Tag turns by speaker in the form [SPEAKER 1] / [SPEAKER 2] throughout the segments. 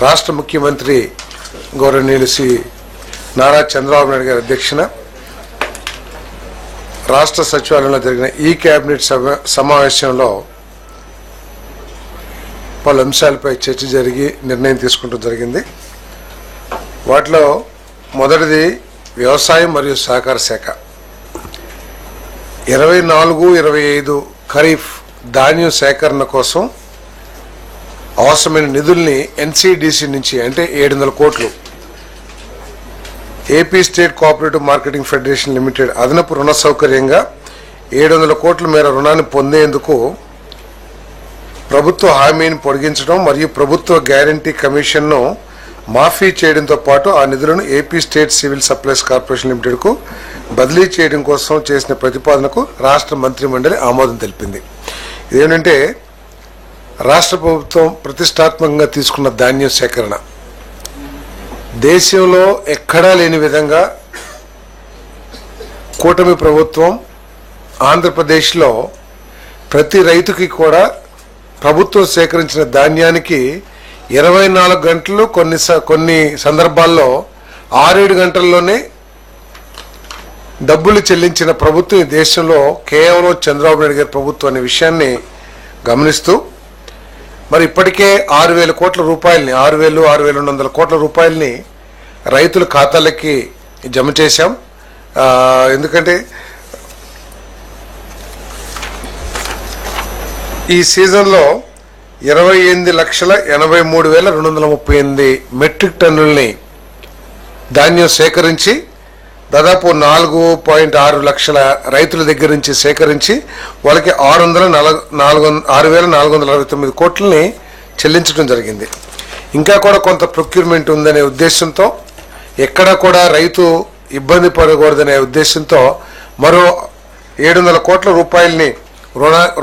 [SPEAKER 1] రాష్ట్ర ముఖ్యమంత్రి గౌరవనీయులు శ్రీ నారా చంద్రబాబు నాయుడు గారి అధ్యక్షన రాష్ట్ర సచివాలయంలో జరిగిన ఈ కేబినెట్ సమావేశంలో పలు అంశాలపై చర్చ జరిగి నిర్ణయం తీసుకుంటూ జరిగింది. వాటిలో మొదటిది వ్యవసాయం మరియు సహకార శాఖ 24-25 ఖరీఫ్ ధాన్యం సేకరణ కోసం అవసరమైన నిధుల్ని ఎన్సీడీసీ నుంచి అంటే 700 కోట్లు AP state cooperative marketing federation limited అదనపు రుణ సౌకర్యంగా 700 కోట్ల మేర రుణాన్ని పొందేందుకు ప్రభుత్వ హామీని పొడిగించడం మరియు ప్రభుత్వ గ్యారంటీ కమిషన్ను మాఫీ చేయడంతో పాటు ఆ నిధులను AP state civil supplies corporation లిమిటెడ్కు బదిలీ చేయడం కోసం చేసిన ప్రతిపాదనకు రాష్ట్ర మంత్రిమండలి ఆమోదం తెలిపింది. ఇదేంటంటే రాష్ట్ర ప్రభుత్వం ప్రతిష్టాత్మకంగా తీసుకున్న ధాన్యం సేకరణ దేశంలో ఎక్కడా లేని విధంగా కూటమి ప్రభుత్వం ఆంధ్రప్రదేశ్లో ప్రతి రైతుకి కూడా ప్రభుత్వం సేకరించిన ధాన్యానికి 24 గంటలు కొన్ని సందర్భాల్లో 6-7 గంటల్లోనే డబ్బులు చెల్లించిన ప్రభుత్వం ఈ దేశంలో కేవలం చంద్రబాబు నాయుడు గారి ప్రభుత్వం అనే విషయాన్ని గమనిస్తూ మరి ఇప్పటికే 6,000 కోట్ల రూపాయలని 6,200 కోట్ల రూపాయలని రైతుల ఖాతాలకి జమ చేశాం. ఎందుకంటే ఈ సీజన్లో 28,83,238 మెట్రిక్ టన్నుల్ని ధాన్యం సేకరించి దాదాపు 4.6 లక్షల రైతుల దగ్గర నుంచి సేకరించి వాళ్ళకి 6,469 కోట్లని చెల్లించడం జరిగింది. ఇంకా కూడా కొంత ప్రొక్యూర్మెంట్ ఉందనే ఉద్దేశంతో ఎక్కడా కూడా రైతు ఇబ్బంది పడకూడదనే ఉద్దేశంతో మరో 700 కోట్ల రూపాయలని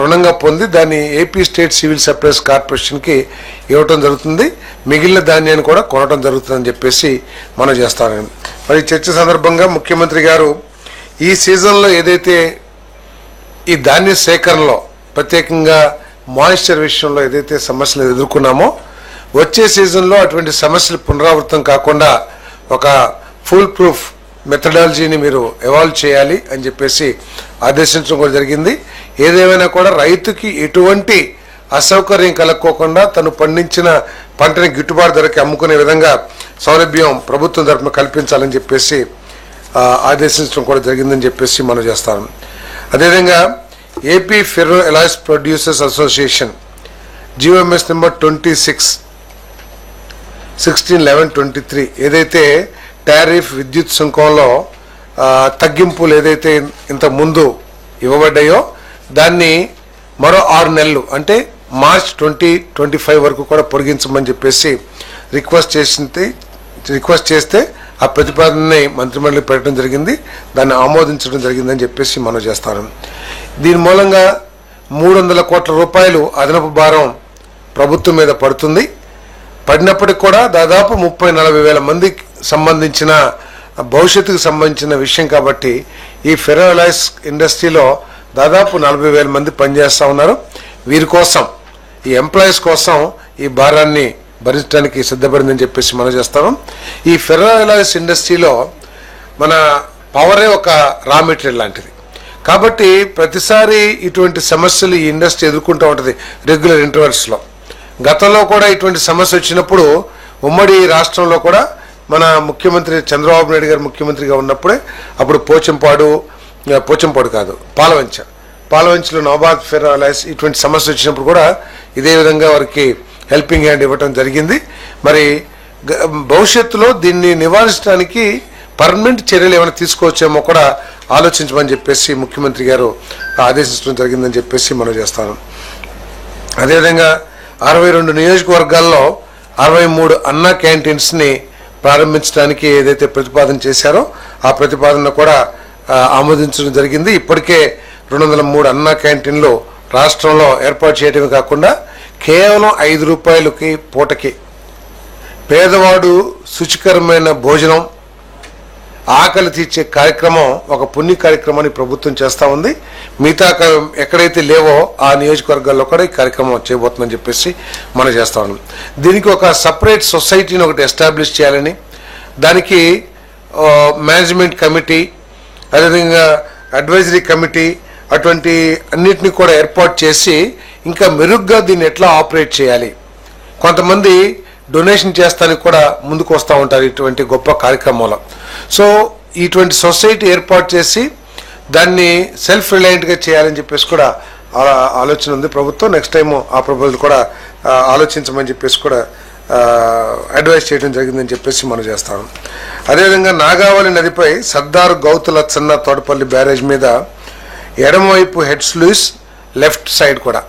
[SPEAKER 1] రుణంగా పొంది దాన్ని ఏపీ స్టేట్ సివిల్ సప్లైస్ కార్పొరేషన్కి ఇవ్వటం జరుగుతుంది. మిగిలిన ధాన్యాన్ని కూడా కొనడం జరుగుతుందని చెప్పేసి మనం చేస్తామని మరి చర్చ సందర్భంగా ముఖ్యమంత్రి గారు ఈ సీజన్లో ఏదైతే ఈ ధాన్య సేకరణలో ప్రత్యేకంగా మాయిశ్చర్ విషయంలో ఏదైతే సమస్యలు ఎదుర్కొన్నామో వచ్చే సీజన్లో అటువంటి సమస్యలు పునరావృతం కాకుండా ఒక ఫుల్ ప్రూఫ్ మెథడాలజీని మీరు ఎవాల్వ్ చేయాలి అని చెప్పేసి ఆదేశించడం కూడా జరిగింది. ఏదేమైనా కూడా రైతుకి ఎటువంటి అసౌకర్యం కలక్కోకుండా తను పండించిన పంటని గిట్టుబాటు ధరకి అమ్ముకునే విధంగా సౌలభ్యం ప్రభుత్వం తరఫున కల్పించాలని చెప్పేసి ఆదేశించడం కూడా జరిగిందని చెప్పేసి మనం చేస్తాం. అదేవిధంగా AP ferro alloys producers association GOMS number 26/16/11/23 ఏదైతే టారిఫ్ విద్యుత్ సుంకంలో తగ్గింపులు ఏదైతే ఇంత ముందు ఇవ్వబడ్డాయో దాన్ని మరో 6 నెలలు అంటే మార్చ్ 2025 వరకు కూడా పొడిగించమని చెప్పేసి రిక్వెస్ట్ చేస్తే ఆ ప్రతిపాదనని మంత్రిమండలి పెట్టడం జరిగింది. దాన్ని ఆమోదించడం జరిగిందని చెప్పేసి మనం చేస్తాం. దీని మూలంగా 300 కోట్ల రూపాయలు అదనపు భారం ప్రభుత్వం మీద పడుతుంది. పడినప్పటికి కూడా దాదాపు 30-40 వేల మందికి సంబంధించిన భవిష్యత్తుకు సంబంధించిన విషయం కాబట్టి ఈ ఫెర్రో ఎలాయిస్ ఇండస్ట్రీలో దాదాపు 40,000 మంది పనిచేస్తూ ఉన్నారు. వీరి కోసం ఈ ఎంప్లాయీస్ కోసం ఈ భారాన్ని భరించడానికి సిద్ధపడిందని చెప్పేసి మనం చేస్తాం. ఈ ఫెర్రో ఎలాయిస్ ఇండస్ట్రీలో మన పవరే ఒక రా మెటీరియల్ లాంటిది కాబట్టి ప్రతిసారి ఇటువంటి సమస్యలు ఈ ఇండస్ట్రీ ఎదుర్కొంటూ ఉంటుంది రెగ్యులర్ ఇంటర్వెల్స్లో. గతంలో కూడా ఇటువంటి సమస్య వచ్చినప్పుడు ఉమ్మడి రాష్ట్రంలో కూడా మన ముఖ్యమంత్రి చంద్రబాబు నాయుడు గారు ముఖ్యమంత్రిగా ఉన్నప్పుడే అప్పుడు పోచంపాడు కాదు పాలవంచలో నవాబాద్ ఫెర్రో ఎలాయిస్ ఇటువంటి సమస్య వచ్చినప్పుడు కూడా ఇదే విధంగా వారికి హెల్పింగ్ హ్యాండ్ ఇవ్వటం జరిగింది. మరి భవిష్యత్తులో దీన్ని నివారించడానికి పర్మనెంట్ చర్యలు ఏమైనా తీసుకోవచ్చేమో కూడా ఆలోచించమని చెప్పేసి ముఖ్యమంత్రి గారు ఆదేశించడం జరిగిందని చెప్పేసి మనం చేస్తాను. అదేవిధంగా 62 నియోజకవర్గాల్లో 63 అన్నా క్యాంటీన్స్ని ప్రారంభించడానికి ఏదైతే ప్రతిపాదన చేశారో ఆ ప్రతిపాదన కూడా ఆమోదించడం జరిగింది. ఇప్పటికే 203 అన్నా క్యాంటీన్లు రాష్ట్రంలో ఏర్పాటు చేయడమే కాకుండా కేవలం 5 రూపాయలకి పూటకి పేదవాడు శుచికరమైన భోజనం ఆకలి తీర్చే కార్యక్రమం ఒక పుణ్య కార్యక్రమాన్ని ప్రభుత్వం చేస్తూ ఉంది. మిగతా ఎక్కడైతే లేవో ఆ నియోజకవర్గాల్లో కూడా ఈ కార్యక్రమం చేయబోతుందని చెప్పేసి మనం చేస్తా ఉన్నాం. దీనికి ఒక సపరేట్ సొసైటీని ఒకటి ఎస్టాబ్లిష్ చేయాలని, దానికి మేనేజ్మెంట్ కమిటీ, అదేవిధంగా అడ్వైజరీ కమిటీ అటువంటి అన్నిటినీ కూడా ఏర్పాటు చేసి ఇంకా మెరుగ్గా దీన్ని ఎట్లా ఆపరేట్ చేయాలి. కొంతమంది డొనేషన్ చేస్తానికి కూడా ముందుకు వస్తూ ఉంటారు ఇటువంటి గొప్ప కార్యక్రమంలో. సో ఇటువంటి సొసైటీ ఏర్పాటు చేసి దాన్ని సెల్ఫ్ రిలయంట్గా చేయాలని చెప్పేసి కూడా ఆలోచన ఉంది ప్రభుత్వం. నెక్స్ట్ టైం ఆ ప్రపోజల్ కూడా ఆలోచించమని చెప్పేసి కూడా అడ్వైస్ చేయడం జరిగిందని చెప్పేసి మనం చేస్తాం. అదేవిధంగా నాగావళి నదిపై సర్దార్ గౌతుల చిన్న తోటపల్లి బ్యారేజ్ మీద ఎడమవైపు హెడ్ స్లూయిస్, లెఫ్ట్ సైడ్ కూడా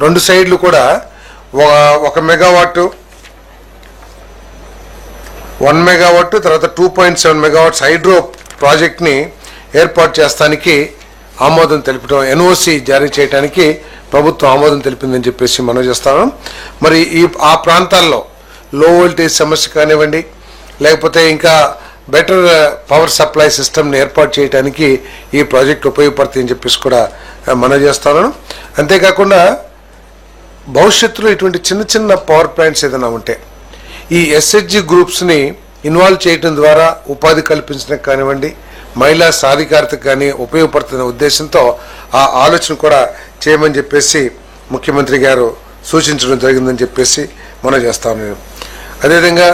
[SPEAKER 1] 2 సైడ్లు కూడా 1 మెగావాట్, 1 మెగావాట్, తర్వాత 2.7 మెగావాట్స్ హైడ్రో ప్రాజెక్ట్ని ఏర్పాటు చేస్తానికి ఆమోదం తెలుపడం, ఎన్ఓసి జారీ చేయడానికి ప్రభుత్వం ఆమోదం తెలిపిందని చెప్పేసి మనం చేస్తాము. మరి ఆ ప్రాంతాల్లో లో వోల్టేజ్ సమస్య కానివ్వండి, లేకపోతే ఇంకా బెటర్ పవర్ సప్లై సిస్టమ్ని ఏర్పాటు చేయడానికి ఈ ప్రాజెక్ట్ ఉపయోగపడుతుంది అని చెప్పేసి కూడా మనం చేస్తాను. అంతేకాకుండా భవిష్యత్తులో ఇటువంటి చిన్న చిన్న పవర్ ప్లాంట్స్ ఏదైనా ఉంటే ఈ ఎస్హెచ్జి గ్రూప్స్ని ఇన్వాల్వ్ చేయడం ద్వారా ఉపాధి కల్పించడానికి కానివ్వండి, మహిళా సాధికారతకు కానీ ఉపయోగపడుతున్న ఉద్దేశంతో ఆ ఆలోచన కూడా చేయమని చెప్పేసి ముఖ్యమంత్రి గారు సూచించడం జరిగిందని చెప్పేసి మనం చేస్తాను. అదేవిధంగా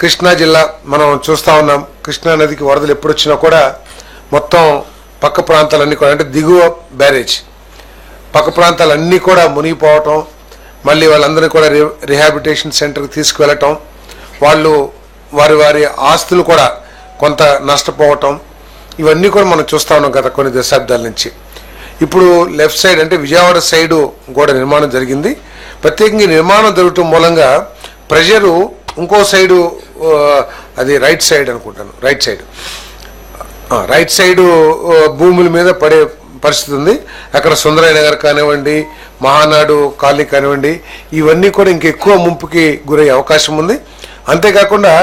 [SPEAKER 1] కృష్ణా జిల్లా మనం చూస్తూ ఉన్నాం. కృష్ణా నదికి వరదలు ఎప్పుడు వచ్చినా కూడా మొత్తం పక్క ప్రాంతాలన్నీ కూడా, అంటే దిగువ బ్యారేజ్ పక్క ప్రాంతాలన్నీ కూడా మునిగిపోవటం, మళ్ళీ వాళ్ళందరినీ కూడా రిహాబిలిటేషన్ సెంటర్కి తీసుకువెళ్ళటం, వాళ్ళు వారి ఆస్తులు కూడా కొంత నష్టపోవటం, ఇవన్నీ కూడా మనం చూస్తూ ఉన్నాం గత కొన్ని దశాబ్దాల నుంచి. ఇప్పుడు లెఫ్ట్ సైడ్ అంటే విజయవాడ సైడు కూడా నిర్మాణం జరిగింది. ప్రత్యేకంగా నిర్మాణం జరగటం మూలంగా ప్రెషరు ఇంకో సైడు, అది రైట్ సైడ్ అనుకుంటాను, రైట్ సైడు భూముల మీద పడే పరిస్థితి ఉంది. అక్కడ సుందరయ్య నగర్ కానివ్వండి, మహానాడు కాలనీ కానివ్వండి, ఇవన్నీ కూడా ఇంకెక్కువ ముంపుకి గురయ్యే అవకాశం ఉంది. అంతేకాకుండా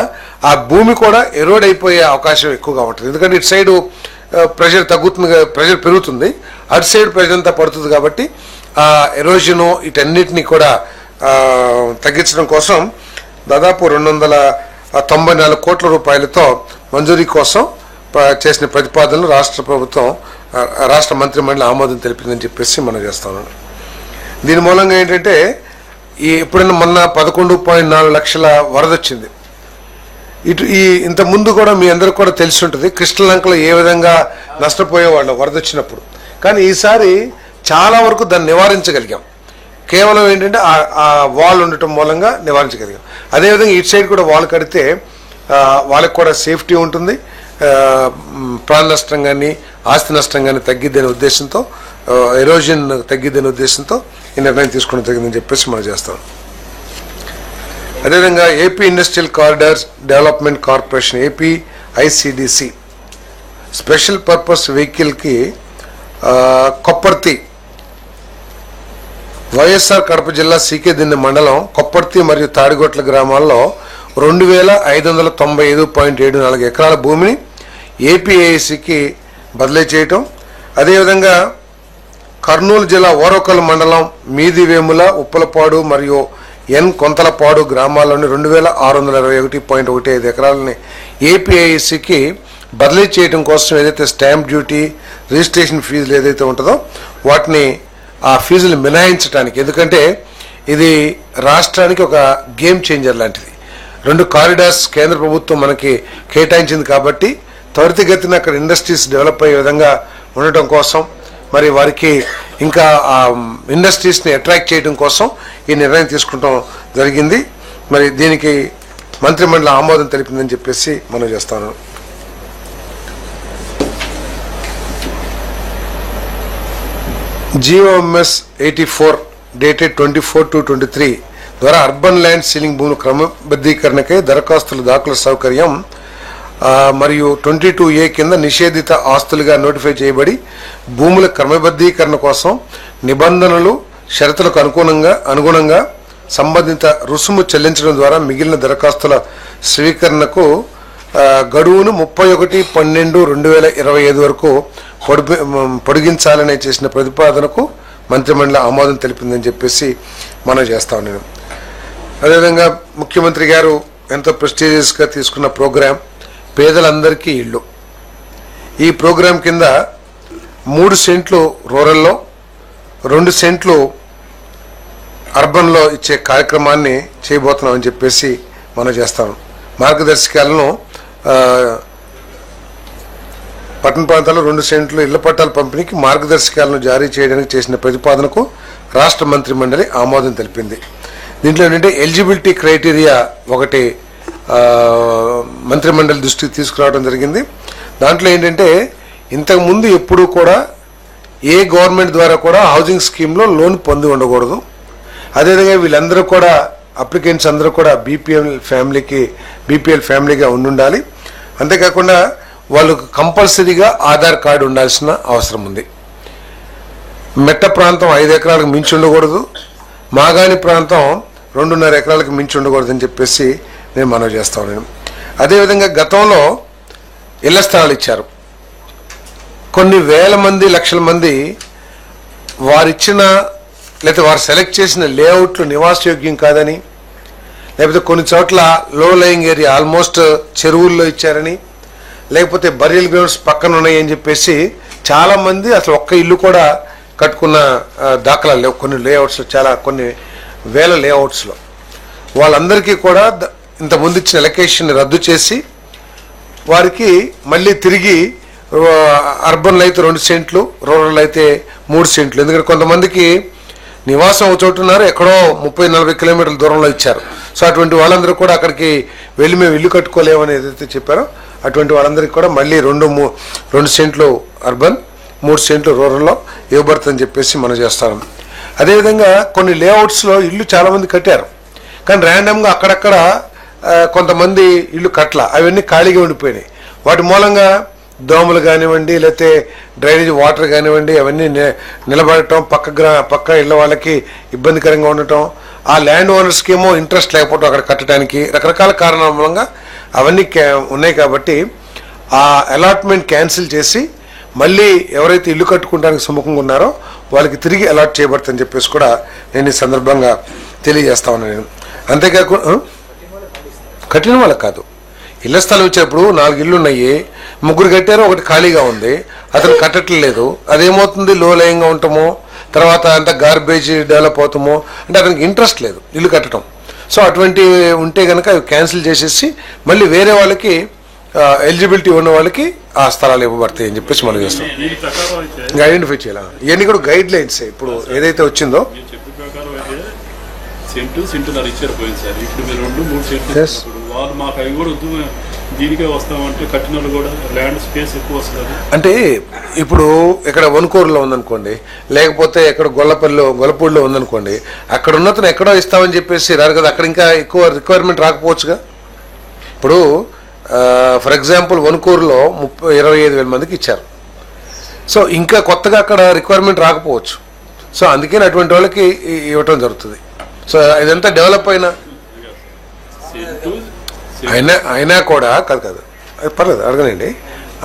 [SPEAKER 1] ఆ భూమి కూడా ఎరోడ్ అయిపోయే అవకాశం ఎక్కువగా ఉంటుంది. ఎందుకంటే ఇటు సైడు ప్రెషర్ తగ్గుతుంది, ప్రెషర్ పెరుగుతుంది, అటు సైడ్ ప్రెషర్ అంతా పడుతుంది. కాబట్టి ఆ ఎరోజను వీటన్నిటినీ కూడా తగ్గించడం కోసం దాదాపు 294 కోట్ల రూపాయలతో మంజూరీ కోసం చేసిన ప్రతిపాదనలు రాష్ట్ర ప్రభుత్వం, రాష్ట్ర మంత్రిమండలి ఆమోదం తెలిపిందని చెప్పేసి మనం చేస్తాం. దీని మూలంగా ఏంటంటే ఎప్పుడైనా మొన్న 11.4 లక్షల వరద వచ్చింది. ఇంత ముందు కూడా మీ అందరికి కూడా తెలిసి ఉంటుంది కృష్ణలంకలో ఏ విధంగా నష్టపోయేవాళ్ళు వరద వచ్చినప్పుడు. కానీ ఈసారి చాలా వరకు దాన్ని నివారించగలిగాం. కేవలం ఏంటంటే ఆ వాల్ ఉండటం మూలంగా నివారించగలిగాం. అదేవిధంగా ఇటు సైడ్ కూడా వాల్ కడితే వాళ్ళకి కూడా సేఫ్టీ ఉంటుంది, ప్రాణ నష్టం కానీ ఆస్తి నష్టం కానీ తగ్గిద్దనే ఉద్దేశంతో, ఎరోజన్ తగ్గిద్దనే ఉద్దేశంతో ఈ నిర్ణయం తీసుకోవడం జరిగిందని చెప్పేసి మనం చేస్తాం. అదేవిధంగా AP industrial corridors development corporation, AP ICDC special purpose వెహికల్కి కొప్పర్తి, వైఎస్ఆర్ కడప జిల్లా సీకేదిన్నె మండలం కొప్పర్తి మరియు తాడిగొట్ల గ్రామాల్లో 2595.74 ఎకరాల భూమిని ఏపీఏఐసికి బదిలీ చేయటం. అదేవిధంగా కర్నూలు జిల్లా ఓరకల్ మండలం మీదివేముల, ఉప్పలపాడు మరియు కొంతలపాడు గ్రామాల్లోని 2621.15 ఎకరాలని ఏపీఐసికి బదిలీ చేయడం కోసం ఏదైతే స్టాంప్ డ్యూటీ, రిజిస్ట్రేషన్ ఫీజులు ఏదైతే ఉంటుందో వాటిని ఆ ఫీజులు మినహాయించడానికి, ఎందుకంటే ఇది రాష్ట్రానికి ఒక గేమ్ చేంజర్ లాంటిది. 2 కారిడార్స్ కేంద్ర ప్రభుత్వం మనకి కేటాయించింది కాబట్టి త్వరితగతిన అక్కడ ఇండస్ట్రీస్ డెవలప్ అయ్యే విధంగా ఉండటం కోసం, మరి వారికి ఇంకా ఆ ఇండస్ట్రీస్ని అట్రాక్ట్ చేయడం కోసం ఈ నిర్ణయం తీసుకుంటాం జరిగింది. మరి దీనికి మంత్రిమండలి ఆమోదం తెలిపిందని చెప్పేసి మనం చేస్తాను. GOMS 84 డేటెడ్ 24/2/23 ద్వారా అర్బన్ ల్యాండ్ సీలింగ్ భూముల క్రమబద్ధీకరణకై దరఖాస్తుల దాఖలు సౌకర్యం మరియు 22A కింద నిషేధిత ఆస్తులుగా నోటిఫై చేయబడి భూముల క్రమబద్ధీకరణ కోసం నిబంధనలు, షరతులకు అనుగుణంగా సంబంధిత రుసుము చెల్లించడం ద్వారా మిగిలిన దరఖాస్తుల స్వీకరణకు గడువును 31/12/2025 వరకు పొడిగించాలని చేసిన ప్రతిపాదనకు మంత్రిమండలి ఆమోదం తెలిపిందని చెప్పేసి మనం చేస్తా ఉన్నాను. అదేవిధంగా ముఖ్యమంత్రి గారు ఎంతో ప్రెస్టీజియస్గా తీసుకున్న ప్రోగ్రాం పేదలందరికీ ఇళ్ళు. ఈ ప్రోగ్రాం కింద 3 సెంట్లు రూరల్లో 2 సెంట్లు అర్బన్లో ఇచ్చే కార్యక్రమాన్ని చేయబోతున్నామని చెప్పేసి మనం చేస్తాం. మార్గదర్శకాలను పట్టణ ప్రాంతాల్లో 2 సెంట్లు ఇళ్ల పట్టాల పంపిణీకి మార్గదర్శకాలను జారీ చేయడానికి చేసిన ప్రతిపాదనకు రాష్ట్ర మంత్రి మండలి ఆమోదం తెలిపింది. దీంట్లో ఏంటంటే ఎలిజిబిలిటీ క్రైటీరియా ఒకటి మంత్రి మండలి దృష్టికి తీసుకురావడం జరిగింది. దాంట్లో ఏంటంటే ఇంతకుముందు ఎప్పుడూ కూడా ఏ గవర్నమెంట్ ద్వారా కూడా హౌసింగ్ స్కీమ్లో లోన్ పొంది ఉండకూడదు. అదేవిధంగా వీళ్ళందరూ కూడా అప్లికెంట్స్ అందరూ కూడా బీపీఎల్ ఫ్యామిలీగా ఉండాలి. అంతేకాకుండా వాళ్ళకు కంపల్సరీగా ఆధార్ కార్డు ఉండాల్సిన అవసరం ఉంది. మెట్ట ప్రాంతం 5 ఎకరాలకు మించి ఉండకూడదు, మాగాణి ప్రాంతం 2.5 ఎకరాలకు మించి ఉండకూడదు అని చెప్పేసి నేను మనవి చేస్తా ఉన్నాను. అదేవిధంగా గతంలో ఇళ్ల స్థలాలు ఇచ్చారు. కొన్ని వేల మంది లక్షల మంది వారిచ్చిన లేకపోతే వారు సెలెక్ట్ చేసిన లేఅవుట్లు నివాసయోగ్యం కాదని, లేకపోతే కొన్ని చోట్ల లో లయింగ్ ఏరియా ఆల్మోస్ట్ చెరువుల్లో ఇచ్చారని, లేకపోతే బరియల్ గ్రౌండ్స్ పక్కన ఉన్నాయని చెప్పేసి చాలామంది అసలు ఒక్క ఇల్లు కూడా కట్టుకున్న దాఖలాలు లేవు. కొన్ని లేఅవుట్స్లో కొన్ని వేల లేఅవుట్స్లో వాళ్ళందరికీ కూడా ఇంతకుముందు ఇచ్చిన ఎలకేషన్ రద్దు చేసి వారికి మళ్ళీ తిరిగి అర్బన్లో అయితే 2 సెంట్లు, రూరల్ అయితే 3 సెంట్లు. ఎందుకంటే కొంతమందికి నివాసం ఒక చోటు ఉన్నారు, ఎక్కడో 30-40 కిలోమీటర్ల దూరంలో ఇచ్చారు. సో అటువంటి వాళ్ళందరూ కూడా అక్కడికి వెళ్ళి మేము ఇల్లు కట్టుకోలేమని ఏదైతే చెప్పారో అటువంటి వాళ్ళందరికీ కూడా మళ్ళీ 2 సెంట్లు అర్బన్, 3 సెంట్లు రూరల్లో ఇవ్వబడుతుందని చెప్పేసి మనం చేస్తాం. అదేవిధంగా కొన్ని లేఅవుట్స్లో ఇల్లు చాలామంది కట్టారు, కానీ ర్యాండమ్గా అక్కడక్కడ కొంతమంది ఇల్లు కట్టల, అవన్నీ ఖాళీగా ఉండిపోయినాయి. వాటి మూలంగా దోమలు కానివ్వండి, లేకపోతే డ్రైనేజ్ వాటర్ కానివ్వండి, అవన్నీ నిలబడటం, పక్క ఇళ్ళ వాళ్ళకి ఇబ్బందికరంగా ఉండటం, ఆ ల్యాండ్ ఓనర్స్కి ఏమో ఇంట్రెస్ట్ లేకపోవడం అక్కడ కట్టడానికి, రకరకాల కారణాల మూలంగా అవన్నీ ఉన్నాయి. కాబట్టి ఆ అలాట్మెంట్ క్యాన్సిల్ చేసి మళ్ళీ ఎవరైతే ఇల్లు కట్టుకోవడానికి సుముఖంగా ఉన్నారో వాళ్ళకి తిరిగి అలాట్ చేయబడుతుందని చెప్పేసి కూడా నేను ఈ సందర్భంగా తెలియజేస్తా ఉన్నాను. అంతేకాకుండా కట్టిన వాళ్ళకి కాదు, ఇళ్ల స్థలం ఇచ్చేప్పుడు 4 ఇళ్ళు ఉన్నాయి, 3 కట్టారు, 1 ఖాళీగా ఉంది, అతను కట్టట్లేదు. అదేమవుతుంది, లో లయంగా ఉంటామో, తర్వాత అంత గార్బేజ్ డెవలప్ అవుతామో, అంటే అతనికి ఇంట్రెస్ట్ లేదు ఇల్లు కట్టడం. సో అటువంటి ఉంటే కనుక అవి క్యాన్సిల్ చేసేసి మళ్ళీ వేరే వాళ్ళకి ఎలిజిబిలిటీ ఉన్న వాళ్ళకి ఆ స్థలాలు ఇవ్వబడతాయి అని చెప్పేసి మనం చేస్తాం. ఇంకా ఐడెంటిఫై చేయాలి. ఇవన్నీ కూడా గైడ్ లైన్స్ ఇప్పుడు ఏదైతే వచ్చిందో. అంటే ఇప్పుడు ఇక్కడ వనుకూరులో ఉందనుకోండి, లేకపోతే ఇక్కడ గొల్లపూడిలో ఉందనుకోండి, అక్కడ ఉన్నతను ఎక్కడో ఇస్తామని చెప్పేసి రారు కదా, అక్కడ ఇంకా ఎక్కువ రిక్వైర్మెంట్ రాకపోవచ్చుగా. ఇప్పుడు ఫర్ ఎగ్జాంపుల్ వనుకూరులో 25,000 మందికి ఇచ్చారు. సో ఇంకా కొత్తగా అక్కడ రిక్వైర్మెంట్ రాకపోవచ్చు. సో అందుకని అటువంటి వాళ్ళకి ఇవ్వటం జరుగుతుంది. సో ఇదంతా డెవలప్ అయినా కూడా కాదు అది పర్లేదు అడగనండి.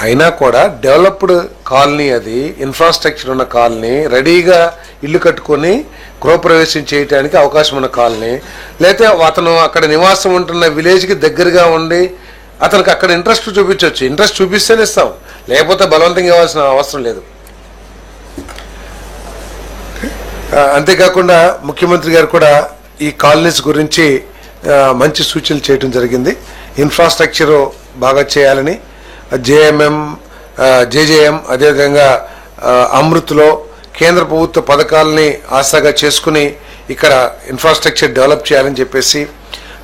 [SPEAKER 1] అయినా కూడా డెవలప్డ్ కాలనీ, అది ఇన్ఫ్రాస్ట్రక్చర్ ఉన్న కాలనీ, రెడీగా ఇల్లు కట్టుకొని గృహప్రవేశం చేయడానికి అవకాశం ఉన్న కాలనీ, లేకపోతే అతను అక్కడ నివాసం ఉంటున్న విలేజ్కి దగ్గరగా ఉండి అతనికి అక్కడ ఇంట్రెస్ట్ చూపించవచ్చు. ఇంట్రెస్ట్ చూపిస్తేనే ఇస్తాం, లేకపోతే బలవంతంగా ఇవ్వాల్సిన అవసరం లేదు. అంతేకాకుండా ముఖ్యమంత్రి గారు కూడా ఈ కాలనీస్ గురించి మంచి సూచనలు చేయడం జరిగింది. ఇన్ఫ్రాస్ట్రక్చర్ బాగా చేయాలని, జేజేఎం అదేవిధంగా అమృత్లో కేంద్ర ప్రభుత్వ పథకాలని ఆశాగా చేసుకుని ఇక్కడ ఇన్ఫ్రాస్ట్రక్చర్ డెవలప్ చేయాలని చెప్పేసి,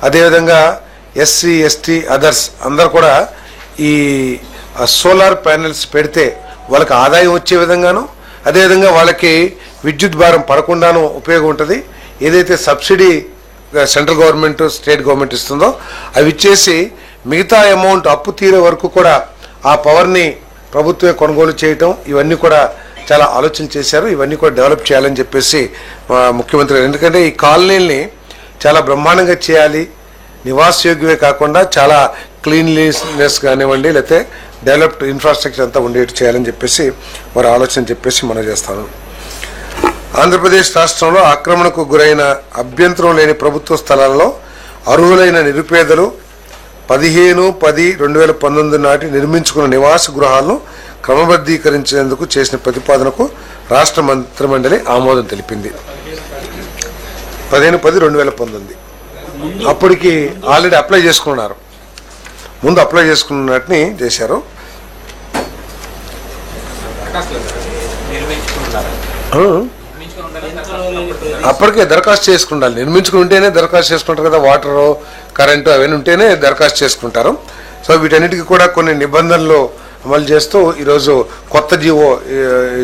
[SPEAKER 1] అదేవిధంగా ఎస్సీ ఎస్టీ అదర్స్ అందరు కూడా ఈ సోలార్ ప్యానెల్స్ పెడితే వాళ్ళకి ఆదాయం వచ్చే విధంగాను, అదేవిధంగా వాళ్ళకి విద్యుత్ భారం పడకుండాను ఉపయోగం ఉంటుంది. ఏదైతే subsidy central government state government ఇస్తుందో అవి ఇచ్చేసి మిగతా అమౌంట్ అప్పు తీరే వరకు కూడా ఆ పవర్ని ప్రభుత్వమే కొనుగోలు చేయటం, ఇవన్నీ కూడా చాలా ఆలోచన చేశారు. ఇవన్నీ కూడా డెవలప్ చేయాలని చెప్పేసి ముఖ్యమంత్రి గారు, ఎందుకంటే ఈ కాలనీల్ని చాలా బ్రహ్మాండంగా చేయాలి, నివాసయోగ్యమే కాకుండా చాలా క్లీన్లీనెస్ కానివ్వండి, లేకపోతే డెవలప్డ్ ఇన్ఫ్రాస్ట్రక్చర్ అంతా ఉండేట్టు చేయాలని చెప్పేసి వారి ఆలోచన చెప్పేసి మనం చేస్తాను. ఆంధ్రప్రదేశ్ రాష్ట్రంలో ఆక్రమణకు గురైన అభ్యంతరం లేని ప్రభుత్వ స్థలాల్లో అర్హులైన నిరుపేదలు 15/10/2019 నాటి నిర్మించుకున్న నివాస గృహాలను క్రమబద్ధీకరించేందుకు చేసిన ప్రతిపాదనకు రాష్ట్ర మంత్రిమండలి ఆమోదం తెలిపింది. 15/10/2019 అప్పటికి ఆల్రెడీ అప్లై చేసుకున్నారు. ముందు అప్లై చేసుకున్నట్టుని చేశారు. అప్పటికే దరఖాస్తు చేసుకుంటారు. నిర్మించుకుని ఉంటేనే దరఖాస్తు చేసుకుంటారు కదా, వాటర్ కరెంటు అవన్నీ ఉంటేనే దరఖాస్తు చేసుకుంటారు. సో వీటన్నిటికీ కూడా కొన్ని నిబంధనలు అమలు చేస్తూ ఈరోజు కొత్త జీవో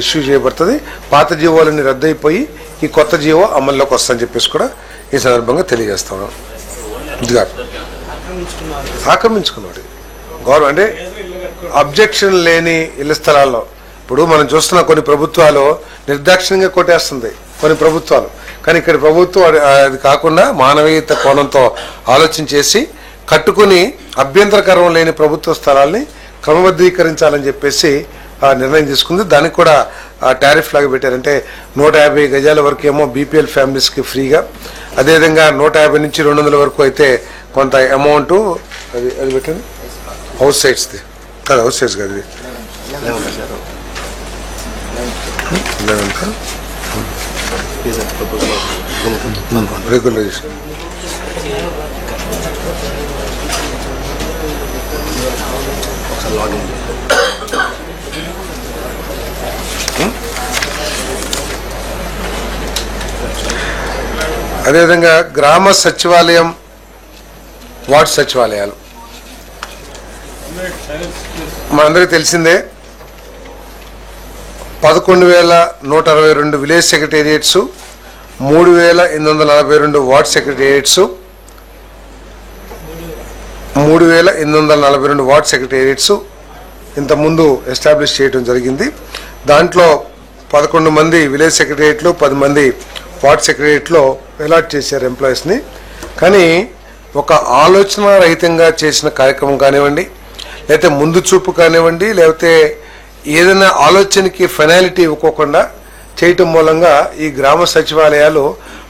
[SPEAKER 1] ఇష్యూ చేయబడుతుంది. పాత జీవోలన్నీ రద్దయిపోయి ఈ కొత్త జీవో అమల్లోకి వస్తుందని చెప్పేసి కూడా ఈ సందర్భంగా తెలియజేస్తాను. ఇదిగా ఆక్రమించుకున్నాడు గౌరవం అంటే అబ్జెక్షన్ లేని ఇళ్ల స్థలాల్లో ఇప్పుడు మనం చూస్తున్న కొన్ని ప్రభుత్వాలు నిర్దాక్షిణ్యంగా కొట్టేస్తుంది కొన్ని ప్రభుత్వాలు. కానీ ఇక్కడ ప్రభుత్వం అది కాకుండా మానవీయత కోణంతో ఆలోచన చేసి కట్టుకుని అభ్యంతరకరం లేని ప్రభుత్వ స్థలాల్ని క్రమబద్ధీకరించాలని చెప్పేసి నిర్ణయం తీసుకుంది. దానికి కూడా టారిఫ్ లాగా పెట్టారంటే 150 గజాల వరకు ఏమో బీపీఎల్ ఫ్యామిలీస్కి ఫ్రీగా, అదేవిధంగా 150 నుంచి 200 వరకు అయితే కొంత అమౌంట్ అది పెట్టండి. హౌస్ సైట్స్ది కాదు, హౌస్ సైట్స్ కాదు, రెగ్యులైజేషన్ అదేవిధంగా గ్రామ సచివాలయం, వార్డు సచివాలయాలు మనందరికీ తెలిసిందే. 11,162 village secretariats, 3,842 ward secretariats, 3,842 ward secretariats ఇంతకుముందు ఎస్టాబ్లిష్ చేయడం జరిగింది. దాంట్లో 11 మంది విలేజ్ సెక్రటేరియట్లు, 10 మంది వార్డ్ సెక్రటేరియట్లో అలాట్ చేశారు ఎంప్లాయీస్ని. కానీ ఒక ఆలోచన రహితంగా చేసిన కార్యక్రమం కానివ్వండి, లేకపోతే ముందు చూపు కానివ్వండి, లేకపోతే ఏదైనా ఆలోచనకి ఫైనాలిటీ ఇవ్వకోకుండా చేయటం మూలంగా ఈ గ్రామ సచివాలయాలు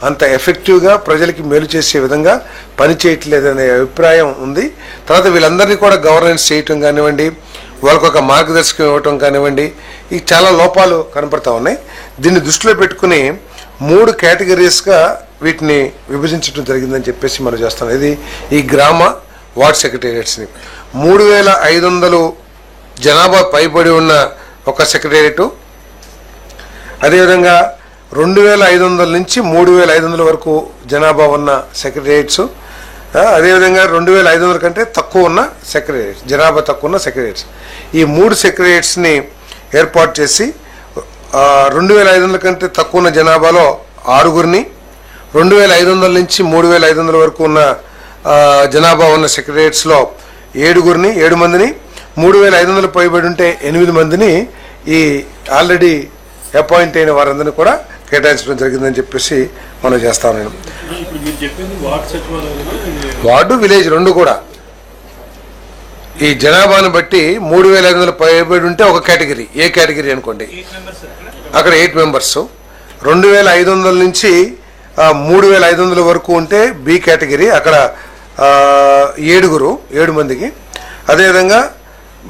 [SPEAKER 1] అంత ఎఫెక్టివ్గా ప్రజలకి మేలు చేసే విధంగా పనిచేయట్లేదనే అభిప్రాయం ఉంది. తర్వాత వీళ్ళందరినీ కూడా గవర్నెన్స్ చేయటం కానివ్వండి, వాళ్ళకొక మార్గదర్శకం ఇవ్వటం కానివ్వండి, ఈ చాలా లోపాలు కనపడతా ఉన్నాయి. దీన్ని దృష్టిలో పెట్టుకుని 3 కేటగిరీస్గా వీటిని విభజించడం జరిగిందని చెప్పేసి మనం చేస్తాం. ఇది ఈ గ్రామ వార్డ్ సెక్రటేరియట్స్ని 3,500 జనాభా పైబడి ఉన్న ఒక సెక్రటేరియట్, అదేవిధంగా 2,500 నుంచి 3,500 వరకు జనాభా ఉన్న సెక్రటేరియట్స్, అదేవిధంగా 2,500 కంటే తక్కువ ఉన్న సెక్రటేరియట్స్, జనాభా తక్కువ ఉన్న సెక్రటేరియట్స్. ఈ 3 సెక్రటేరియట్స్ని ఏర్పాటు చేసి 2,500 కంటే తక్కువ ఉన్న జనాభాలో 6గురిని, 2,500 నుంచి 3,500 వరకు ఉన్న జనాభా ఉన్న సెక్రటేరియట్స్లో 7 మందిని, 3,500 పైబడి ఉంటే 8 మందిని ఈ ఆల్రెడీ అపాయింట్ అయిన వారందరినీ కూడా కేటాయించడం జరిగిందని చెప్పేసి మనం చేస్తాం. నేను వార్డు విలేజ్ 2 కూడా ఈ జనాభాను బట్టి 3,500 పైబడి ఉంటే ఒక కేటగిరీ, ఏ కేటగిరీ అనుకోండి, అక్కడ 8 మెంబర్స్. 2,500 నుంచి 3,500 వరకు ఉంటే బి కేటగిరీ, అక్కడ 7 మందికి. అదేవిధంగా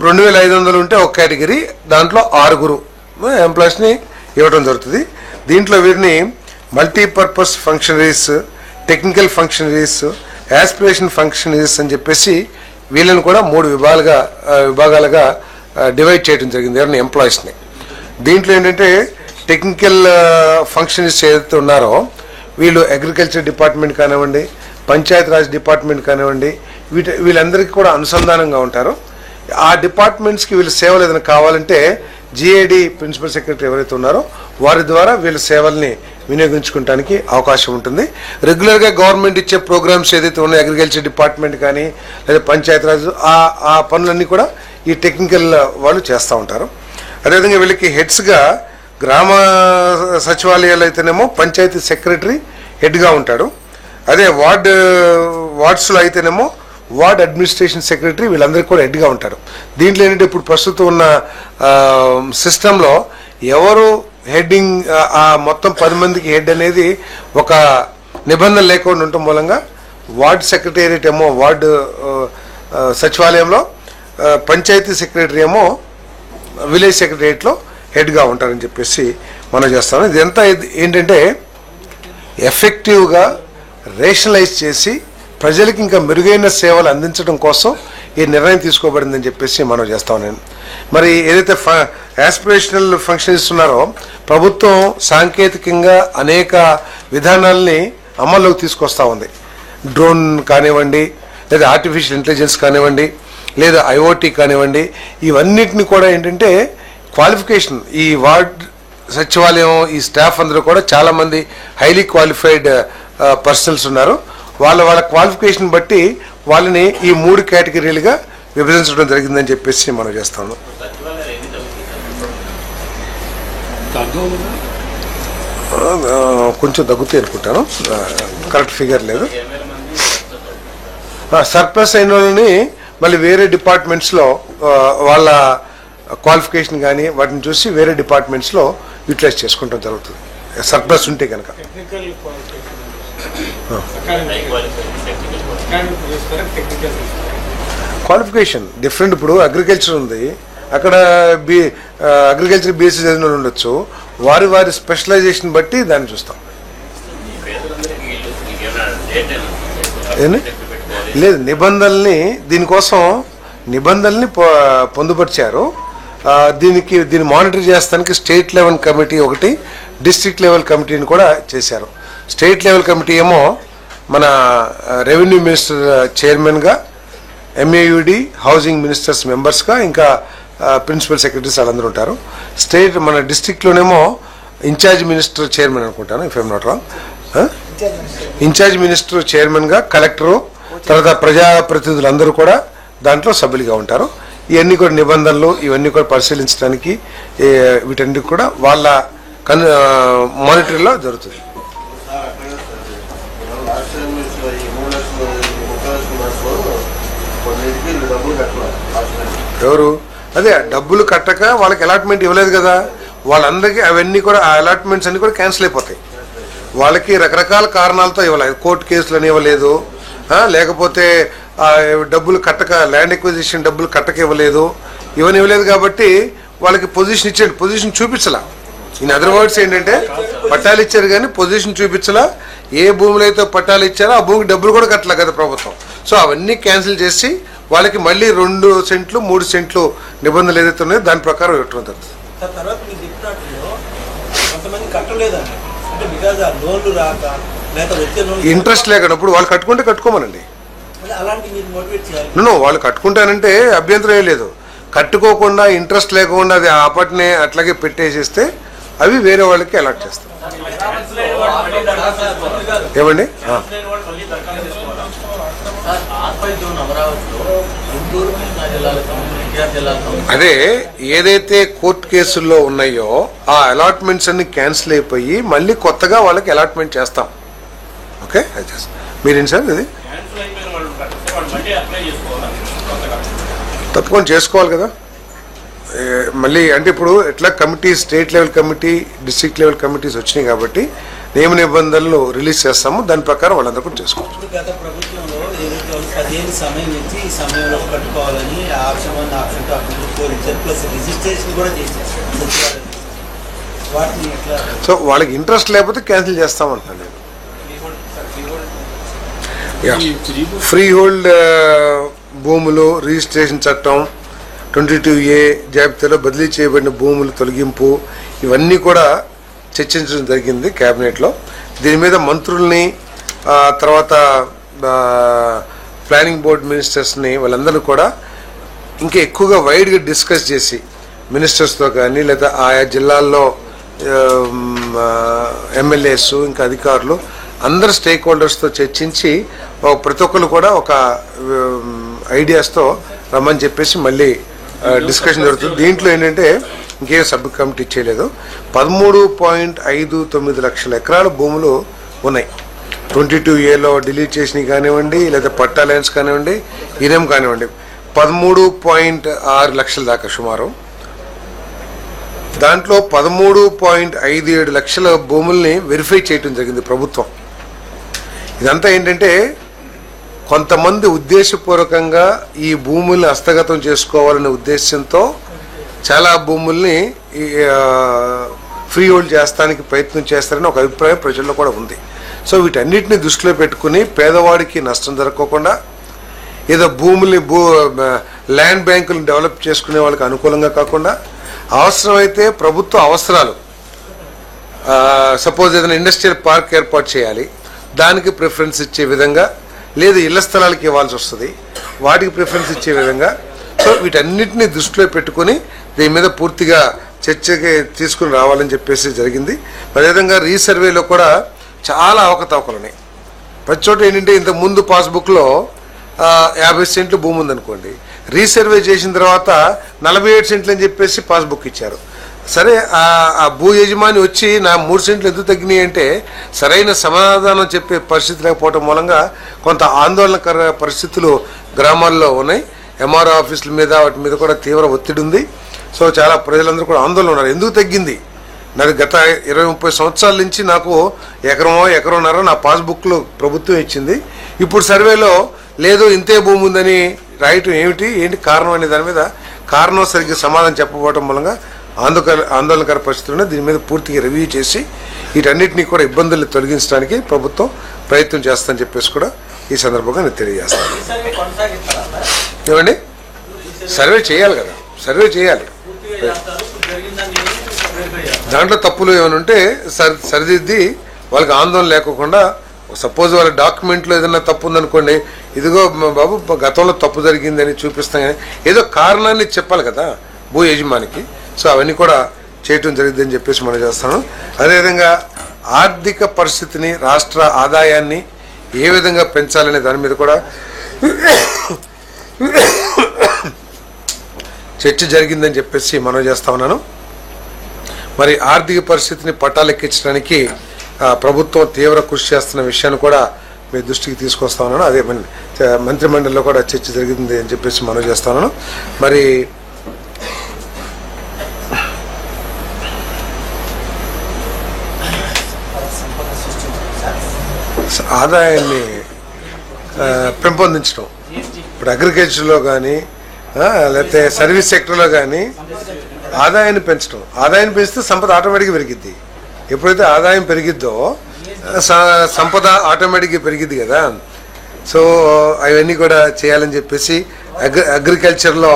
[SPEAKER 1] 2,500 ఉంటే ఒక కేటగిరీ, దాంట్లో 6 ఎంప్లాయీస్ని ఇవ్వడం జరుగుతుంది. దీంట్లో వీరిని multipurpose functionaries, technical functionaries, aspiration functionaries అని చెప్పేసి వీళ్ళని కూడా 3 విభాగాలుగా డివైడ్ చేయడం జరిగింది ఎవరిని ఎంప్లాయీస్ని. దీంట్లో ఏంటంటే టెక్నికల్ ఫంక్షనరీస్ ఏదైతే ఉన్నారో వీళ్ళు అగ్రికల్చర్ డిపార్ట్మెంట్ కానివ్వండి, పంచాయత్ రాజ్ డిపార్ట్మెంట్ కానివ్వండి, వీళ్ళందరికీ కూడా అనుసంధానంగా ఉంటారు. ఆ డిపార్ట్మెంట్స్కి వీళ్ళ సేవలు ఏదైనా కావాలంటే జిఏడి ప్రిన్సిపల్ సెక్రటరీ ఎవరైతే ఉన్నారో వారి ద్వారా వీళ్ళ సేవల్ని వినియోగించుకోవడానికి అవకాశం ఉంటుంది. రెగ్యులర్గా గవర్నమెంట్ ఇచ్చే ప్రోగ్రామ్స్ ఏదైతే ఉన్నాయో అగ్రికల్చర్ డిపార్ట్మెంట్ కానీ లేదా పంచాయత్ రాజ్, ఆ పనులన్నీ కూడా ఈ టెక్నికల్ వాళ్ళు చేస్తూ ఉంటారు. అదేవిధంగా వీళ్ళకి హెడ్స్గా గ్రామ సచివాలయాలు అయితేనేమో పంచాయతీ సెక్రటరీ హెడ్గా ఉంటాడు. అదే వార్డ్స్లో అయితేనేమో వార్డ్ అడ్మినిస్ట్రేషన్ సెక్రటరీ వీళ్ళందరికీ కూడా హెడ్గా ఉంటారు. దీంట్లో ఏంటంటే ఇప్పుడు ప్రస్తుతం ఉన్న సిస్టంలో ఎవరు హెడ్డింగ్ ఆ మొత్తం 10 మందికి హెడ్ అనేది ఒక నిబంధన లేకుండా ఉండటం మూలంగా వార్డ్ సెక్రటేరియట్ ఏమో వార్డు సచివాలయంలో, పంచాయతీ సెక్రటరీ ఏమో విలేజ్ సెక్రటేరియట్లో హెడ్గా ఉంటారని చెప్పేసి మనం చేస్తాం. ఇదంతా ఏంటంటే ఎఫెక్టివ్గా రేషనలైజ్ చేసి ప్రజలకు ఇంకా మెరుగైన సేవలు అందించడం కోసం ఈ నిర్ణయం తీసుకోబడిందని చెప్పేసి మనం చేస్తాం. నేను మరి ఏదైతే యాస్పిరేషనల్ ఫంక్షన్ ఇస్తున్నారో ప్రభుత్వం సాంకేతికంగా అనేక విధానాలని అమల్లోకి తీసుకొస్తా ఉంది. డ్రోన్ కానివ్వండి, లేదా ఆర్టిఫిషియల్ ఇంటెలిజెన్స్ కానివ్వండి, లేదా ఐఓటీ కానివ్వండి, ఇవన్నిటిని కూడా ఏంటంటే క్వాలిఫికేషన్ ఈ వార్డ్ సచివాలయం ఈ స్టాఫ్ అందరూ కూడా చాలామంది హైలీ క్వాలిఫైడ్ పర్సనల్స్ ఉన్నారు. వాళ్ళ క్వాలిఫికేషన్ బట్టి వాళ్ళని ఈ 3 కేటగిరీలుగా విభజించడం జరిగిందని చెప్పేసి మనం చేస్తాము. కొంచెం తగ్గుతాయి అనుకుంటాను, కరెక్ట్ ఫిగర్ లేదు. సర్ప్లస్ అయిన వాళ్ళని మళ్ళీ వేరే డిపార్ట్మెంట్స్లో వాళ్ళ క్వాలిఫికేషన్ కానీ వాటిని చూసి వేరే డిపార్ట్మెంట్స్లో యూటిలైజ్ చేసుకుంటాం జరుగుతుంది, సర్ప్లస్ ఉంటే కనుక. Qualification different. ఇప్పుడు అగ్రికల్చర్ ఉంది, అక్కడ అగ్రికల్చర్ బీఎస్సీ చదివిన ఉండొచ్చు, వారి స్పెషలైజేషన్ బట్టి దాన్ని చూస్తాం. లేదు, దీనికోసం నిబంధనల్ని పొందుపరిచారు. దీన్ని మానిటర్ చేస్తానికి స్టేట్ లెవెల్ కమిటీ ఒకటి, డిస్ట్రిక్ట్ లెవెల్ కమిటీని కూడా చేశారు. స్టేట్ లెవెల్ కమిటీ ఏమో మన రెవెన్యూ మినిస్టర్ చైర్మన్గా, ఎంఏయుడి హౌసింగ్ మినిస్టర్స్ మెంబర్స్గా, ఇంకా ప్రిన్సిపల్ సెక్రటరీస్ వాళ్ళందరూ ఉంటారు. మన డిస్ట్రిక్ట్లోనేమో ఇన్ఛార్జ్ మినిస్టర్ చైర్మన్ అనుకుంటాను, if I'm not wrong. In charge minister చైర్మన్గా కలెక్టరు, తర్వాత ప్రజాప్రతినిధులు అందరూ కూడా దాంట్లో సభ్యులుగా ఉంటారు. ఇవన్నీ కూడా నిబంధనలు ఇవన్నీ కూడా పరిశీలించడానికి వీటన్నిటి కూడా వాళ్ళ మానిటరీలో జరుగుతుంది. ఎవరు అదే డబ్బులు కట్టక వాళ్ళకి అలాట్మెంట్ ఇవ్వలేదు కదా, వాళ్ళందరికీ అవన్నీ కూడా ఆ అలాట్మెంట్స్ అన్ని కూడా క్యాన్సిల్ అయిపోతాయి. వాళ్ళకి రకరకాల కారణాలతో ఇవ్వలేదు, కోర్టు కేసులు అని ఇవ్వలేదు, లేకపోతే డబ్బులు కట్టక ల్యాండ్ ఎక్విజిషన్ డబ్బులు కట్టక ఇవ్వలేదు, ఇవన్నీ ఇవ్వలేదు. కాబట్టి వాళ్ళకి పొజిషన్ ఇచ్చాడు, పొజిషన్ చూపించలా. ఇన్ అదర్ వర్డ్స్ ఏంటంటే పట్టాలు ఇచ్చారు కానీ పొజిషన్ చూపించలా. ఏ భూములు అయితే పట్టాలు ఇచ్చారో ఆ భూమికి డబ్బులు కూడా కట్టలే కదా ప్రభుత్వం. సో అవన్నీ క్యాన్సిల్ చేసి వాళ్ళకి మళ్ళీ 2 సెంట్లు 3 సెంట్లు నిబంధనలు ఏదైతే ఉన్నాయో దాని ప్రకారం ఇవ్వటం జరుగుతుంది. ఇంట్రెస్ట్ లేకపోతే వాళ్ళు కట్టుకుంటే కట్టుకోమనండి. వాళ్ళు కట్టుకుంటానంటే అభ్యంతరం ఏం లేదు. కట్టుకోకుండా ఇంట్రెస్ట్ లేకుండా అది అప్పటినే అట్లాగే పెట్టేసేస్తే అవి వేరే వాళ్ళకి అలాట్ చేస్తారు. ఏమండి అదే ఏదైతే కోర్టు కేసుల్లో ఉన్నాయో ఆ అలాట్మెంట్స్ అన్ని క్యాన్సిల్ అయిపోయి మళ్ళీ కొత్తగా వాళ్ళకి అలాట్మెంట్ చేస్తాం. ఓకే, అది చేస్తాం. మీరేంటి సార్ ఇది తప్పకుండా చేసుకోవాలి కదా మళ్ళీ. అంటే ఇప్పుడు ఎట్లా committee state level committee district level committees వచ్చినాయి కాబట్టి నియమ నిబంధనలు రిలీజ్ చేస్తాము, దాని ప్రకారం వాళ్ళందరూ కూడా చేసుకోవచ్చు.
[SPEAKER 2] గత ప్రభుత్వంలో ఏదైతే 15 సమయం నుంచి ఈ సమయంలో కట్టుకోవాలని ఆప్షన్ 1 ఆప్షన్ 2 ఆప్షన్ 3 4 ఇచ్చారు, ప్లస్ రిజిస్ట్రేషన్ కూడా చేశారు. వాటిని ఎట్లా
[SPEAKER 1] సో వాళ్ళకి ఇంట్రెస్ట్ లేకపోతే క్యాన్సిల్ చేస్తామంటున్నాను నేను. ఫ్రీ హోల్డ్ భూములు రిజిస్ట్రేషన్ చట్టం 22A జాబితాలో బదిలీ చేయబడిన భూములు తొలగింపు ఇవన్నీ కూడా చర్చించడం జరిగింది క్యాబినెట్లో. దీని మీద మంత్రుల్ని తర్వాత ప్లానింగ్ బోర్డ్ మినిస్టర్స్ని వాళ్ళందరూ కూడా ఇంకా ఎక్కువగా వైడ్గా డిస్కస్ చేసి మినిస్టర్స్తో కానీ లేదా ఆయా జిల్లాల్లో ఎమ్మెల్యేస్ ఇంకా అధికారులు అందరు స్టేక్ హోల్డర్స్తో చర్చించి ప్రతి ఒక్కరు కూడా ఒక ఐడియాస్తో రమ్మని చెప్పేసి మళ్ళీ డిస్కషన్ జరుగుతుంది. దీంట్లో ఏంటంటే ఇంకేం సబ్ కమిటీ చేయలేదు. 13.59 లక్షల ఎకరాల భూములు ఉన్నాయి. 22A డిలీట్ చేసినవి కానివ్వండి, లేదా పట్టా ల్యాండ్స్ కానివ్వండి, ఇనేం కానివ్వండి, 13.6 లక్షల దాకా సుమారు. దాంట్లో 13.57 లక్షల భూముల్ని వెరిఫై చేయడం జరిగింది ప్రభుత్వం. ఇదంతా ఏంటంటే కొంతమంది ఉద్దేశపూర్వకంగా ఈ భూముల్ని హస్తగతం చేసుకోవాలనే ఉద్దేశంతో చాలా భూముల్ని ఫ్రీ హోల్డ్ చేస్తానికి ప్రయత్నం చేస్తారని ఒక అభిప్రాయం ప్రజల్లో కూడా ఉంది. సో వీటన్నిటిని దృష్టిలో పెట్టుకుని పేదవాడికి నష్టం జరగకుండా, ఏదో భూముల్ని ల్యాండ్ బ్యాంకులను డెవలప్ చేసుకునే వాళ్ళకి అనుకూలంగా కాకుండా, అవసరమైతే ప్రభుత్వ అవసరాలు, సపోజ్ ఏదైనా ఇండస్ట్రియల్ పార్క్ ఏర్పాటు చేయాలి, దానికి ప్రిఫరెన్స్ ఇచ్చే విధంగా, లేదు ఇళ్ల స్థలాలకి ఇవ్వాల్సి వస్తుంది, వాటికి ప్రిఫరెన్స్ ఇచ్చే విధంగా. సో వీటన్నిటిని దృష్టిలో పెట్టుకుని దీని మీద పూర్తిగా చర్చకి తీసుకుని రావాలని చెప్పేసి జరిగింది. అదేవిధంగా రీసర్వేలో కూడా చాలా అవకతవకలు ఉన్నాయి. ప్రతి చోట ఏంటంటే ఇంతకుముందు పాస్బుక్లో 50 సెంట్లు భూమి ఉందనుకోండి, రీసర్వే చేసిన తర్వాత 47 సెంట్లు అని చెప్పేసి పాస్బుక్ ఇచ్చారు. సరే, ఆ భూ యజమాని వచ్చి నా 3 సెంట్లు ఎందుకు తగ్గినాయి అంటే సరైన సమాధానం చెప్పే పరిస్థితి లేకపోవడం మూలంగా కొంత ఆందోళనకర పరిస్థితులు గ్రామాల్లో ఉన్నాయి. ఎంఆర్ఓ ఆఫీసుల మీద వాటి మీద కూడా తీవ్ర ఒత్తిడి ఉంది. సో చాలా ప్రజలందరూ కూడా ఆందోళన ఉన్నారు. ఎందుకు తగ్గింది? నాకు గత 20-30 సంవత్సరాల నుంచి నాకు ఎకరన్నర నా పాస్బుక్లో ప్రభుత్వం ఇచ్చింది. ఇప్పుడు సర్వేలో లేదు ఇంతే భూమి ఉందని రాయటం ఏంటి కారణం అనే దాని మీద కారణం సరిగ్గా సమాధానం చెప్పకపోవడం మూలంగా ఆందోళనకర పరిస్థితుల్లో దీని మీద పూర్తిగా రివ్యూ చేసి వీటన్నిటినీ కూడా ఇబ్బందులు తొలగించడానికి ప్రభుత్వం ప్రయత్నం చేస్తుందని చెప్పేసి కూడా ఈ సందర్భంగా నేను తెలియజేస్తాను. ఏమండి, సర్వే చేయాలి కదా, సర్వే చేయాలి. దాంట్లో తప్పులు ఏమైనా ఉంటే సరిదిద్ది వాళ్ళకి ఆందోళన లేకుండా, సపోజ్ వాళ్ళ డాక్యుమెంట్లో ఏదైనా తప్పు ఉందనుకోండి, ఇదిగో బాబు గతంలో తప్పు జరిగిందని చూపిస్తాం కానీ ఏదో కారణాన్ని చెప్పాలి కదా భూ యజమానికి. సో అవన్నీ కూడా చేయటం జరిగిందని చెప్పేసి మనం చేస్తాను. అదేవిధంగా ఆర్థిక పరిస్థితిని, రాష్ట్ర ఆదాయాన్ని ఏ విధంగా పెంచాలనే దాని మీద కూడా చర్చ జరిగిందని చెప్పేసి మనం చేస్తా ఉన్నాను. మరి ఆర్థిక పరిస్థితిని పట్టాలెక్కించడానికి ప్రభుత్వం తీవ్ర కృషి చేస్తున్న విషయాన్ని కూడా మీ దృష్టికి తీసుకొస్తా ఉన్నాను. అదే మంత్రిమండలిలో కూడా చర్చ జరిగింది అని చెప్పేసి మనం చేస్తా ఉన్నాను. మరి ఆదాయాన్ని పెంపొందించడం, ఇప్పుడు అగ్రికల్చర్లో కానీ లేకపోతే సర్వీస్ సెక్టర్లో కానీ ఆదాయాన్ని పెంచడం. ఆదాయాన్ని పెంచితే సంపద ఆటోమేటిక్గా పెరిగిద్ది. ఎప్పుడైతే ఆదాయం పెరిగిద్దో సంపద ఆటోమేటిక్గా పెరిగిద్ది కదా. సో అవన్నీ కూడా చేయాలని చెప్పేసి అగ్రికల్చర్లో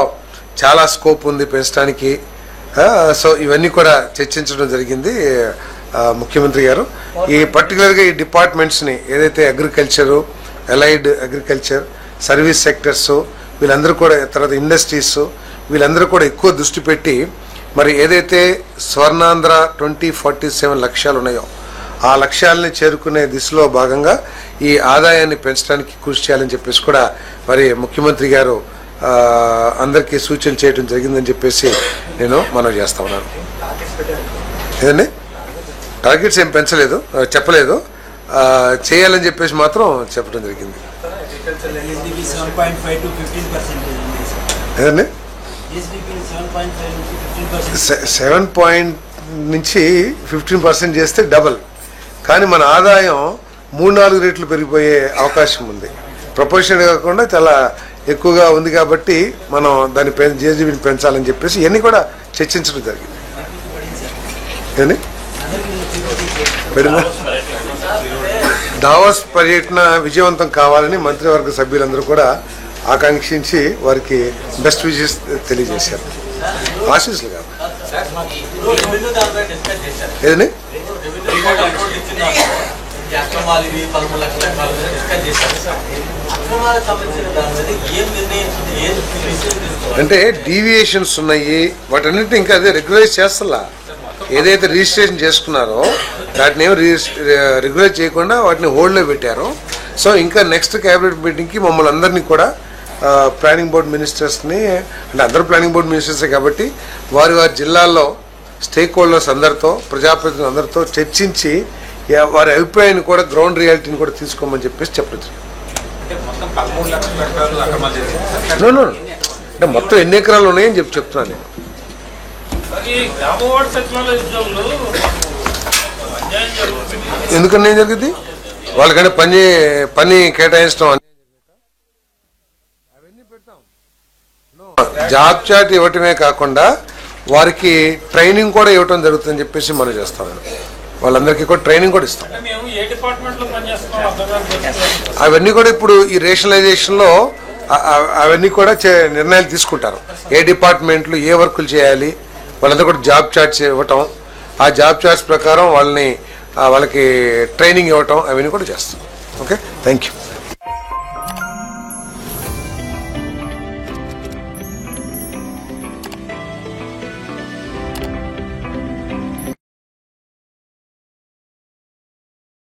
[SPEAKER 1] చాలా స్కోప్ ఉంది పెంచడానికి. సో ఇవన్నీ కూడా చర్చించడం జరిగింది ముఖ్యమంత్రి గారు. ఈ పర్టికులర్గా ఈ డిపార్ట్మెంట్స్ని ఏదైతే agriculture, allied agriculture, service sectors, వీళ్ళందరూ కూడా, తర్వాత ఇండస్ట్రీస్, వీళ్ళందరూ కూడా ఎక్కువ దృష్టి పెట్టి మరి ఏదైతే స్వర్ణాంధ్ర 2047 లక్ష్యాలు ఉన్నాయో ఆ లక్ష్యాలని చేరుకునే దిశలో భాగంగా ఈ ఆదాయాన్ని పెంచడానికి కృషి చేయాలని చెప్పేసి కూడా మరి ముఖ్యమంత్రి గారు అందరికీ సూచన చేయడం జరిగిందని చెప్పేసి నేను మనవి చేస్తా ఉన్నాను. ఏదండి, టార్గెట్స్ ఏం పెంచలేదు, చెప్పలేదు, చేయాలని చెప్పేసి మాత్రం చెప్పడం జరిగింది. ఏదండి, 7 నుంచి 15% చేస్తే డబల్. కానీ మన ఆదాయం 3-4 రెట్లు పెరిగిపోయే అవకాశం ఉంది. ప్రపోర్షనల్ కాకుండా చాలా ఎక్కువగా ఉంది కాబట్టి మనం దాన్ని జీఎస్డీపీని పెంచాలని చెప్పేసి ఇవన్నీ కూడా చర్చించడం జరిగింది. దావోస్ పర్యటన విజయవంతం కావాలని మంత్రివర్గ సభ్యులందరూ కూడా ఆకాంక్షించి వారికి బెస్ట్ విషెస్ తెలియజేశారు. ఆశీస్సులు కాదు ఏదండి, అంటే డీవియేషన్స్ ఉన్నాయి, వాటన్నిటిని ఇంకా అదే రెగ్యులైజ్ చేస్తలా. ఏదైతే రిజిస్ట్రేషన్ చేసుకున్నారో వాటిని ఏమో రెగ్యులైజ్ చేయకుండా వాటిని హోల్డ్లో పెట్టారు. సో ఇంకా నెక్స్ట్ క్యాబినెట్ మీటింగ్కి మమ్మల్ని అందరినీ కూడా ప్లానింగ్ బోర్డ్ మినిస్టర్స్ని, అంటే అందరూ ప్లానింగ్ బోర్డ్ మినిస్టర్సే కాబట్టి వారి వారి జిల్లాల్లో స్టేక్ హోల్డర్స్ అందరితో, ప్రజాప్రతినిధులు అందరితో చర్చించి వారి అభిప్రాయాన్ని కూడా గ్రౌండ్ రియాలిటీని కూడా తీసుకోమని చెప్పేసి చెప్పచ్చు. అంటే మొత్తం ఎన్ని ఎకరాలు ఉన్నాయని చెప్తున్నాను నేను. ఎందుకని ఏం జరిగింది వాళ్ళకంటే పని కేటాయించడం అవన్నీ పెడతాం. జాబ్ చార్ట్ ఇవ్వటమే కాకుండా వారికి ట్రైనింగ్ కూడా ఇవ్వటం జరుగుతుందని చెప్పేసి మనం చేస్తాం. వాళ్ళందరికీ కూడా ట్రైనింగ్ కూడా ఇస్తాం. అవన్నీ కూడా ఇప్పుడు ఈ రేషనలైజేషన్లో అవన్నీ కూడా నిర్ణయాలు తీసుకుంటారు. ఏ డిపార్ట్మెంట్లు ఏ వర్కులు చేయాలి వాళ్ళందరూ కూడా జాబ్ చార్ట్స్ ఇవ్వటం, ఆ జాబ్ చార్ట్స్ ప్రకారం వాళ్ళకి ట్రైనింగ్ ఇవ్వటం అవన్నీ కూడా చేస్తాం. Okay, thank you.